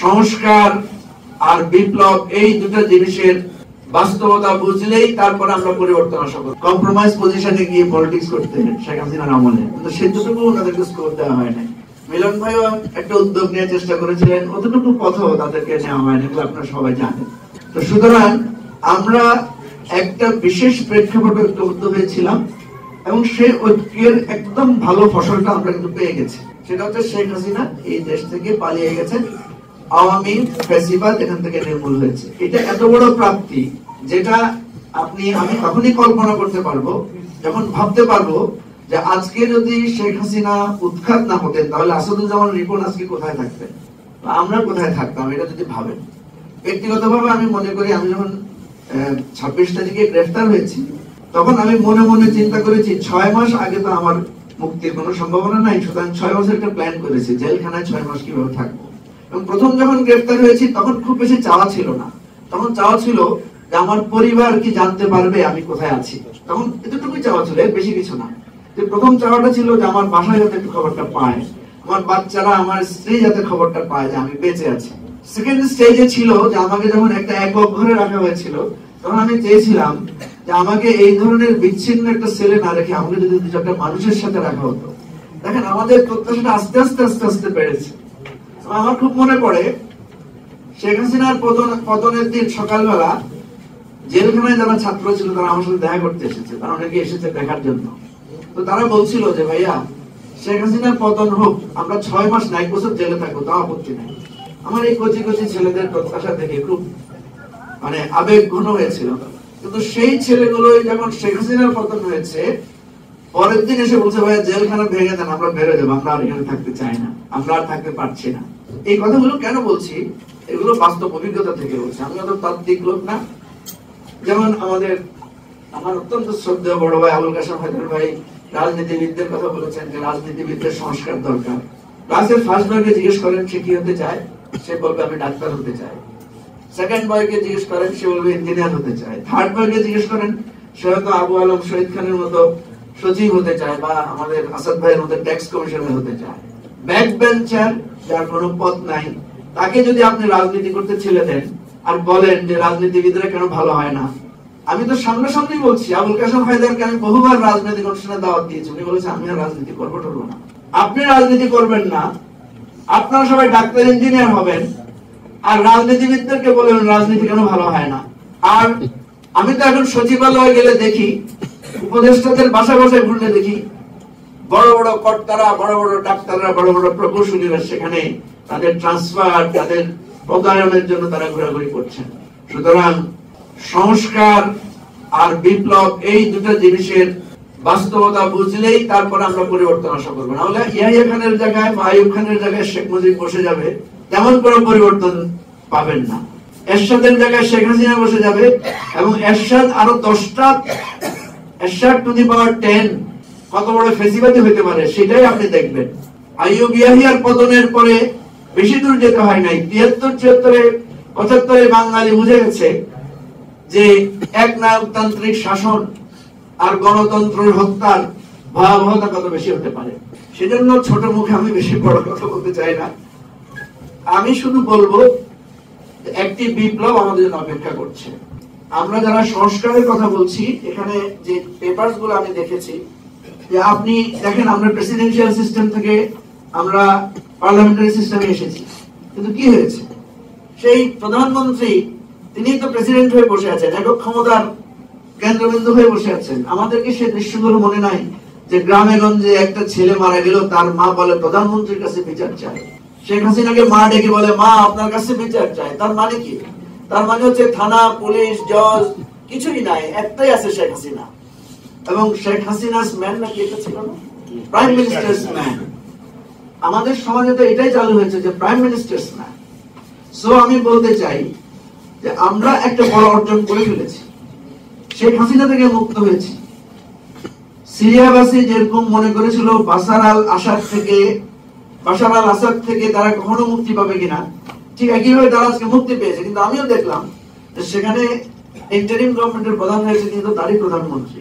সংস্কার আর বিপ্লব এই দুটো জিনিসের বাস্তবতা বুঝলেই তারপর আমরা পরিবর্তন আশা করব। কম্প্রোমাইজ পজিশনে গিয়ে পলিটিক্স করতে শেখ হাসিনার আমলে কিন্তু সেটুকু ওনাদেরকে স্কোর দেওয়া হয় না। মিলন ভাইও একটা উদ্যোগ নেওয়ার চেষ্টা করেছিলেন, অতটুকু পথও তাদেরকে নেওয়া হয়নি, এগুলো আপনারা সবাই জানেন। তো সুতরাং আমরা একটা বিশেষ প্রেক্ষাপটে ঐক্যবদ্ধ হয়েছিলাম এবং সেই ঐক্যের একদম ভালো ফসলটা আমরা কিন্তু পেয়ে গেছি। সেটা হচ্ছে শেখ হাসিনা এই দেশ থেকে পালিয়ে গেছেন, আওয়ামী ফ্যাসিবাদ এখান থেকে নির্মূল হয়েছে। এটা এত বড় প্রাপ্তি যেটা আমি তখনই কল্পনা করতে পারবো যখন ভাবতে পারবো যে আজকে যদি শেখ হাসিনা উৎখাত না হতেন তাহলে আসাদুজ্জামান রিপন আজকে কোথায় থাকতেন, আমরা কোথায় থাকতাম। এটা যদি ভাবেন, ব্যক্তিগতভাবে আমি মনে করি আমি যখন 26 তারিখে গ্রেফতার হয়েছি তখন আমি মনে মনে চিন্তা করেছি 6 মাস আগে তো আমার মুক্তির কোনো সম্ভাবনা নাই, সুতরাং 6 মাসের একটা প্ল্যান করেছি জেলখানায় 6 মাস কিভাবে থাকবো। এবং প্রথম যখন গ্রেফতার হয়েছি তখন খুব বেশি চাওয়া ছিল না, তখন চাওয়া ছিল যে আমার পরিবার কি জানতে পারবে আমি কোথায় আছি, তখন এতটুকুই চাওয়া ছিল, বেশি কিছু না। প্রথম চাওয়াটা ছিল যে আমার বাসায় যাতে একটু খবরটা পায়, আমার বাচ্চারা আমার স্ত্রী যাতে খবরটা পায় যে আমি বেঁচে আছি। সেকেন্ড স্টেজে ছিল যে আমাকে যখন একটা একক ঘরে রাখা হয়েছিল তখন আমি চেয়েছিলাম যে আমাকে এই ধরনের বিচ্ছিন্ন একটা সেলে না রেখে আমাকে যদি একটা মানুষের সাথে রাখা হতো। দেখেন আমাদের প্রত্যাশাটা আস্তে আস্তে আস্তে আস্তে বেড়েছে। আমার খুব মনে পড়ে শেখ হাসিনার পতনের দিন সকালবেলা জেলখানায় যারা ছাত্র ছিল তারা আমার সাথে দেখা করতে এসেছে, তারা অনেকে এসেছে দেখার জন্য। তো তারা বলছিল যে ভাইয়া শেখ হাসিনার পতন হোক, আমরা 6 মাস না 1 বছর জেলে থাকবো তাও আপত্তি নাই। আমার এই কচি কচি ছেলেদের প্রত্যাশা দেখে খুব আবেগ ঘন হয়েছিল। কিন্তু সেই ছেলেগুলো যখন শেখ হাসিনার পতন হয়েছে পরের দিন এসে বলছে ভাইয়া জেলখানা ভেঙে দেন, আমরা বেরো যাবো, আমরা আর এখানে থাকতে চাই না, আমরা আর থাকতে পারছি না। এই কথাগুলো কেন বলছি, এগুলো বাস্তব অভিজ্ঞতা থেকে বলছি, আমি অত তাত্ত্বিক লোক না। যেমন আমার অত্যন্ত শ্রদ্ধেয় বড় ভাই আবুল কাশেম হায়দার ভাই রাজনীতিবিদদের কথা বলেছেন যে রাজনীতিবিদদের সংস্কার দরকার। ক্লাসের ফার্স্ট বয়কে জিজ্ঞেস করেন সে কি হতে চায়, সে বলবে আমি ডাক্তার হতে চাই। সেকেন্ড বয়কে জিজ্ঞেস করেন সে বলবে ইঞ্জিনিয়ার হতে চায়। থার্ড বয়কে জিজ্ঞেস করেন সে হয়তো আবু আলম শহীদ খানের মতো সচিব হতে চায় বা আমাদের আসাদ ভাইয়ের মতো ট্যাক্স কমিশনার হতে চায়। ব্যাক বেঞ্চার যার কোনো পথ নাই তাকে যদি আপনি রাজনীতি করতে ছেড়ে দেন আর বলেন যে রাজনীতিবিদরা কেন ভালো হয় না, আমি তো সামনাসামনি বলছি আবুল কাশেম হায়দারকে আমি বহুবার রাজনৈতিক অনুষ্ঠানে দাওয়াত দিয়েছি, উনি বলেছে আমি আর রাজনীতি করবো না। আপনি রাজনীতি করবেন না, আপনারা সবাই ডাক্তার ইঞ্জিনিয়ার হবেন আর রাজনীতিবিদদেরকে বলেন রাজনীতি কেন ভালো হয় না। আর আমি তো এখন সচিবালয়ে গেলে দেখি উপদেষ্টাদের বাসায় বাসায় ঘুরলে দেখি বড় বড় কর্তারা, বড় বড় ডাক্তাররা, বড় বড় প্রকৌশলীরা সেখানে তাদের ট্রান্সফার, তাদের পদায়নের জন্য তারা ঘোরাঘুরি করছেন। সুতরাং সংস্কার আর বিপ্লব এই দুটো জিনিসের বাস্তবতা বুঝলেই তারপর আমরা পরিবর্তন আশা করবো। নাহলে ইয়াহিয়া খানের জায়গায় বা আইয়ুব খানের জায়গায় শেখ মুজিব বসে যাবে, তেমন কোনো পরিবর্তন পাবেন না। এরশাদের জায়গায় শেখ হাসিনা বসে যাবে এবং এরশাদ আরো 10টা এরশাদ টু দি পাওয়ার 10 কত বড় ফেসিবাদী হতে পারে সেটাই আপনি দেখবেন। আইয়ুব ইয়াহিয়ার পতনের পরে বেশি দূর যেতে হয় নাই, 73, 74, 75 বাঙালি বুঝে গেছে যে এক নায়কতান্ত্রিক শাসন আর গণতন্ত্রের হত্যার ভয়াবহতা কত বেশি হতে পারে। সেজন্য ছোট মুখে আমি বেশি বড় কথা বলতে চাই না, আমি শুধু বলবো একটি বিপ্লব আমাদের জন্য অপেক্ষা করছে। আমরা যারা সংস্কারের কথা বলছি এখানে যে পেপারস গুলো আমি দেখেছি যে আপনি দেখেন আমরা প্রেসিডেন্সিয়াল সিস্টেম থেকে আমরা পার্লামেন্টারি সিস্টেমে এসেছি, কিন্তু কি হয়েছে, সেই প্রধানমন্ত্রী তিনি তো প্রেসিডেন্ট হয়ে বসে আছেন, একক ক্ষমতার কেন্দ্রবিন্দু হয়ে বসে আছেন। আমাদেরকে সেই দৃশ্যগুলো মনে নাই যে গ্রামে গঞ্জে একটা ছেলে মারা গেল, তার মা বলে প্রধানমন্ত্রীর কাছে বিচার চায়। শেখ হাসিনাকে মা ডেকে বলে মা আপনার কাছে বিচার চায়, তার মানে কি? তার মানে হচ্ছে থানা, পুলিশ, জজ কিছুই নাই, একটাই আছে শেখ হাসিনা। এবং শেখ হাসিনাস ম্যান নাকি এটা ছিল না, প্রাইম মিনিস্টার্স ম্যান। আমাদের সমাজে তো এটাই চালু হয়েছে যে প্রাইম মিনিস্টার্স ম্যান। সো আমি বলতে চাই যে আমরা একটা বড় অর্জন করে ফেলেছি, শেখ হাসিনা থেকে মুক্ত হয়েছি। সিরিয়াবাসী যেরকম মনে করেছিল বাশার আল আসাদ থেকে তারা কখনো মুক্তি পাবে কিনা, ঠিক একইভাবে তারা আজকে মুক্তি পেয়েছে। কিন্তু আমিও দেখলাম যে সেখানে ইন্টারিম গভর্নমেন্টের প্রধান হয়েছে কিন্তু তারই প্রধানমন্ত্রী।